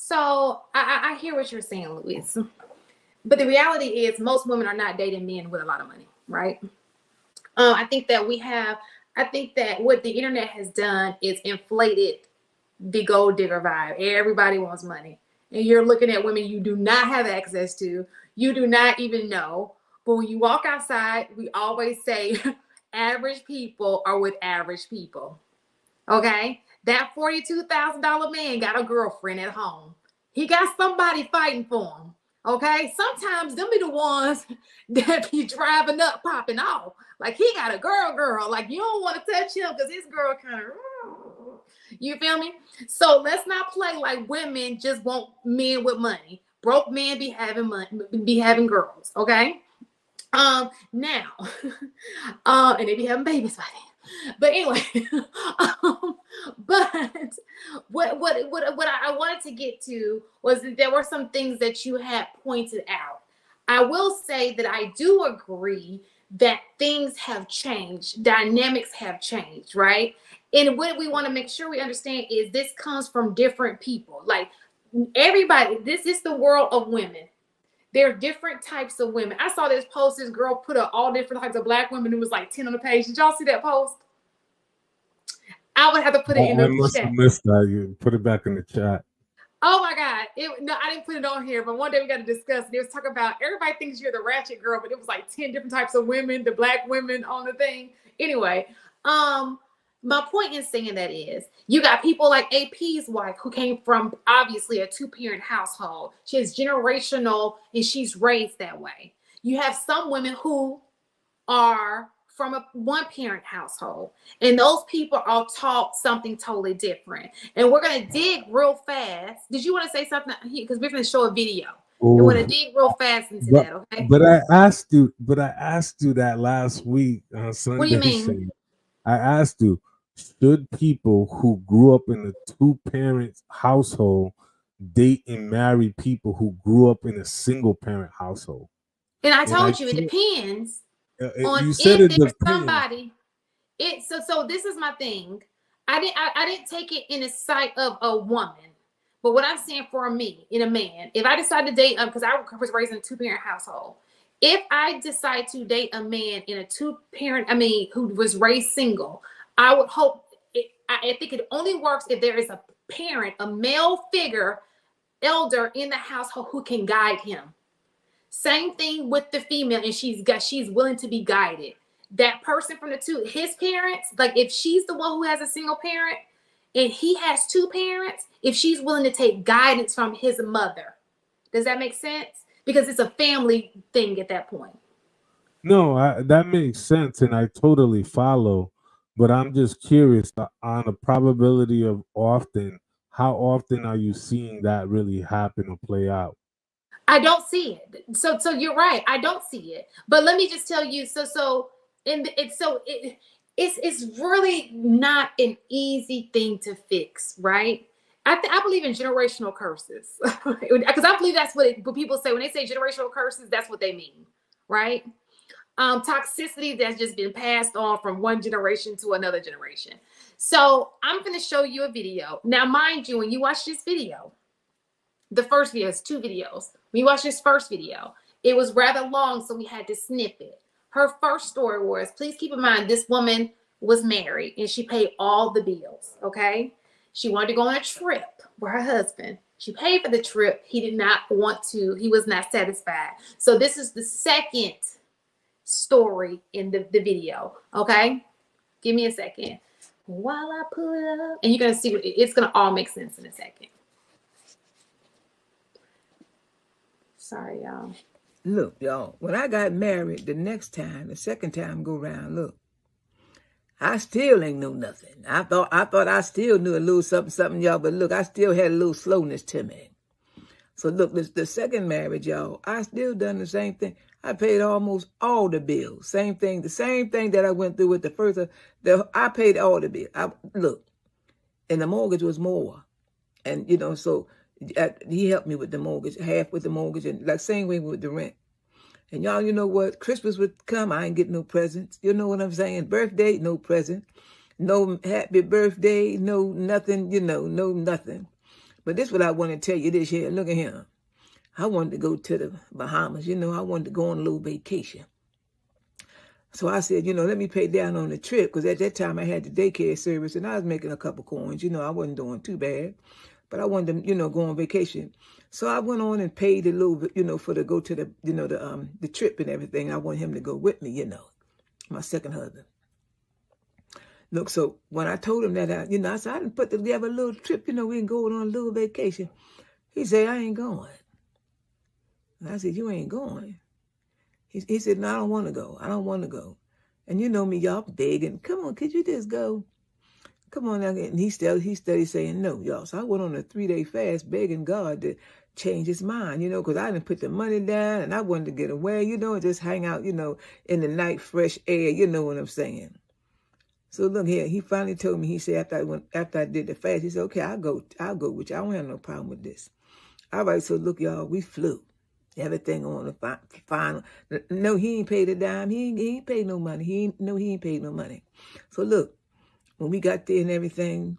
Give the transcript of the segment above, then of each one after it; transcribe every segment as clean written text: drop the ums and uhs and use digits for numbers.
So I hear what you're saying, Louise. But the reality is most women are not dating men with a lot of money, right? I think that I think that what the internet has done is inflated the gold digger vibe. Everybody wants money. And you're looking at women you do not have access to, you do not even know. But when you walk outside, we always say average people are with average people. Okay? That $42,000 man got a girlfriend at home. He got somebody fighting for him. Okay? Sometimes them be the ones that be driving up, popping off. Like he got a girl. Like you don't want to touch him because his girl kind of, you feel me? So let's not play like women just want men with money. Broke men be having money, be having girls. Okay. Now, and they be having babies by then. But anyway, but what I wanted to get to was that there were some things that you had pointed out. I will say that I do agree that things have changed, dynamics have changed, right? And what we want to make sure we understand is this comes from different people. Like everybody, this is the world of women. There are different types of women. I saw this post, this girl put up all different types of black women. It was like 10 on the page. Did y'all see that post? I would have to put it in I the must have chat. missed that. You put it back in the chat. Oh my God. No, I didn't put it on here, but one day we got to discuss it. It was talking about everybody thinks you're the ratchet girl, but it was like 10 different types of women, the black women on the thing. Anyway, my point in saying that is you got people like AP's wife who came from obviously a two-parent household. She has generational and she's raised that way. You have some women who are from a one-parent household, and those people are taught something totally different. And we're gonna dig real fast. Did you want to say something? Because we're gonna show a video. And we're gonna dig real fast into But that, okay? but I asked you that last week on What do you Sunday. mean? Saying, I asked you, should people who grew up in a two-parent household date and marry people who grew up in a single-parent household? And I And I told you it can't. depends on You said if it there's depends. somebody. So this is my thing. I didn't take it in the sight of a woman, but what I'm saying for me in a man, if I decide to date because I was raised in a two-parent household, if I decide to date a man in a two-parent, who was raised single, I would hope. I think it only works if there is a parent, a male figure, elder in the household who can guide him. Same thing with the female, and she's willing to be guided. That person from the two, his parents, like if she's the one who has a single parent and he has two parents, if she's willing to take guidance from his mother, does that make sense? Because it's a family thing at that point. No, that makes sense, and I totally follow. But I'm just curious on the probability of often. How often are you seeing that really happen or play out? I don't see it. So you're right. I don't see it. But let me just tell you. It's really not an easy thing to fix, right? I believe in generational curses because I believe that's what people say when they say generational curses. That's what they mean, right? Toxicity that's just been passed on from one generation to another generation. So I'm going to show you a video now. Mind you, when you watch this video, the first video is two videos. When you watch this first video, it was rather long, so we had to snip it. Her first story was, please keep in mind, this woman was married and she paid all the bills, okay? She wanted to go on a trip with her husband. She paid for the trip. He did not want to. He was not satisfied. So this is the second story in the video, okay? Give me a second. While I pull it up, and you're going to see, it's going to all make sense in a second. Sorry, y'all. Look, y'all, when I got married the second time go round, look, I still ain't know nothing. I thought I still knew a little something, y'all, but look, I still had a little slowness to me. So look, the second marriage, y'all, I still done the same thing. I paid almost all the bills. The same thing that I went through with the first. I paid all the bills. Look, and the mortgage was more, and so. He helped me with the mortgage, half with the mortgage, and like same way with the rent. And y'all, you know what? Christmas would come, I ain't get no presents. You know what I'm saying? Birthday, no present. No happy birthday, no nothing, no nothing. But this is what I want to tell you this here. Look at him. I wanted to go to the Bahamas. You know, I wanted to go on a little vacation. So I said, you know, let me pay down on the trip, because at that time I had the daycare service and I was making a couple coins. You know, I wasn't doing too bad, but I wanted to, you know, go on vacation. So I went on and paid a little bit, you know, for to go to the, you know, the trip and everything. I want him to go with me, you know, my second husband. Look, so when I told him that, you know, I said, I didn't put together a little trip, you know, we can go on a little vacation. He said, I ain't going. And I said, you ain't going? He said, no, I don't want to go. I don't want to go. And you know me, y'all begging, come on, could you just go? Come on now. And he studied saying no, y'all. So I went on a 3-day fast begging God to change his mind, you know, because I didn't put the money down and I wanted to get away, you know, and just hang out, you know, in the night, fresh air, you know what I'm saying. So look here, he finally told me, he said, after I did the fast, he said, okay, I'll go with you. I don't have no problem with this. All right, so look, y'all, we flew. Everything on the final. No, he ain't paid a dime. He ain't paid no money. He ain't paid no money. So look, when we got there and everything,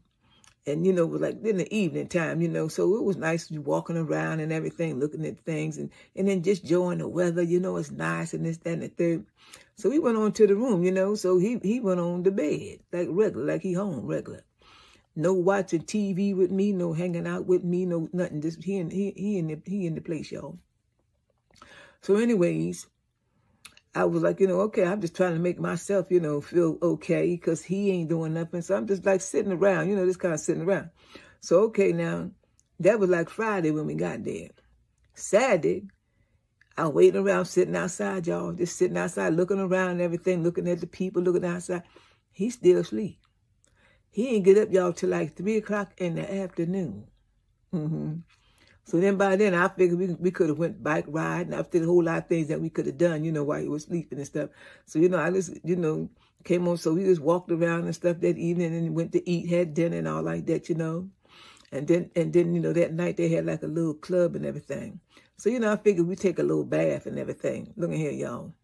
and you know, it was like in the evening time, you know, so it was nice walking around and everything, looking at things, and then just enjoying the weather, you know, it's nice and this, that, and the third. So we went on to the room, you know, so he went on to bed like regular, like he home regular. No watching TV with me, no hanging out with me, no nothing. Just he in the place, y'all. So anyways, I was like, you know, okay, I'm just trying to make myself, you know, feel okay, because he ain't doing nothing. So I'm just like sitting around, you know, just kind of sitting around. So, okay, now, that was like Friday when we got there. Saturday, I waiting around, sitting outside, y'all, just sitting outside, looking around and everything, looking at the people, looking outside. He's still asleep. He ain't get up, y'all, till like 3 o'clock in the afternoon. So then by then, I figured we could have went bike riding. I did a whole lot of things that we could have done, you know, while he was sleeping and stuff. So, you know, I just, you know, came on. So we just walked around and stuff that evening and went to eat, had dinner and all like that, you know. And then, you know, that night they had like a little club and everything. So, you know, I figured we'd take a little bath and everything. Look at here, y'all.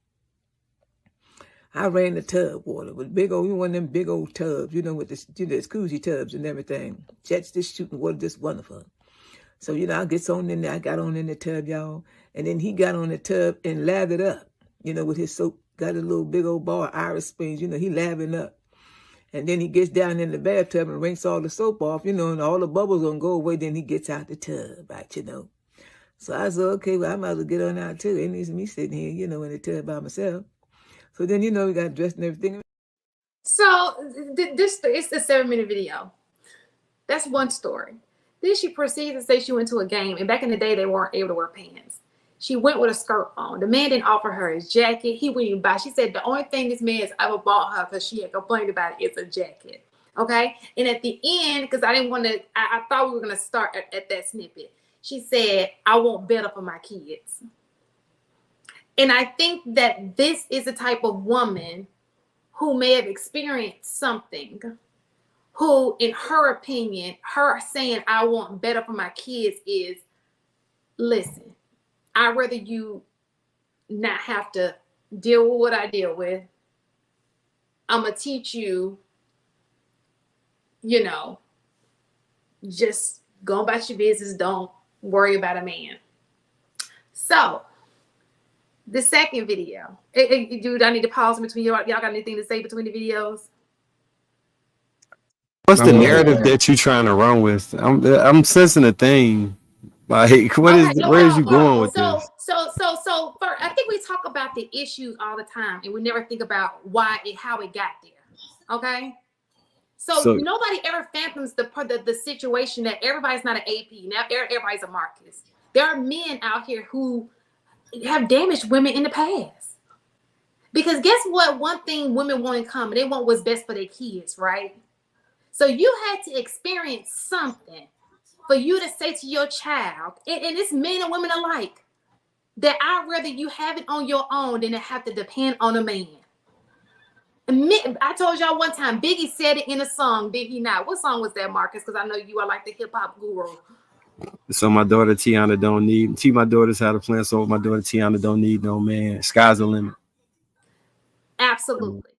I ran the tub water with big old, one of them big old tubs, you know, with the, you know, jacuzzi tubs and everything. Jets just shooting water, just wonderful. So, you know, I get on in there. I got on in the tub, y'all. And then he got on the tub and lathered up, you know, with his soap. Got a little big old bar of Irish Springs, you know, he lathering up. And then he gets down in the bathtub and rinse all the soap off, you know, and all the bubbles gonna go away. Then he gets out the tub, right, you know. So I said, okay, well, I might as well get on out too. It needs me sitting here, you know, in the tub by myself. So then, you know, we got dressed and everything. So this it's a 7-minute video. That's one story. Then she proceeds to say she went to a game, and back in the day, they weren't able to wear pants. She went with a skirt on. The man didn't offer her his jacket. He wouldn't even buy. She said the only thing this man has ever bought her, because she had complained about it, is a jacket. Okay? And at the end, because I didn't want to, I thought we were going to start at that snippet. She said, I want better for my kids. And I think that this is the type of woman who may have experienced something, who, in her opinion, her saying, I want better for my kids is, listen, I'd rather you not have to deal with what I deal with. I'm going to teach you, you know, just go about your business. Don't worry about a man. So, the second video. Dude, I need to pause between y'all. Y'all got anything to say between the videos? What's the narrative that you trying to run with? I'm sensing a thing. Like, where is you going with this? So, first, I think we talk about the issues all the time, and we never think about how it got there. Okay. So nobody ever fathoms the situation that everybody's not an AP. Now everybody's a Marcus. There are men out here who have damaged women in the past. Because guess what? One thing women want in common, they want what's best for their kids, right? So you had to experience something for you to say to your child, and it's men and women alike, that I'd rather you have it on your own than to have to depend on a man. I told y'all one time, Biggie said it in a song, did he not? What song was that, Marcus? Because I know you are like the hip-hop guru. So my daughter Tiana don't need. Teach my daughters how to plan. So my daughter Tiana don't need no man. Sky's the limit. Absolutely.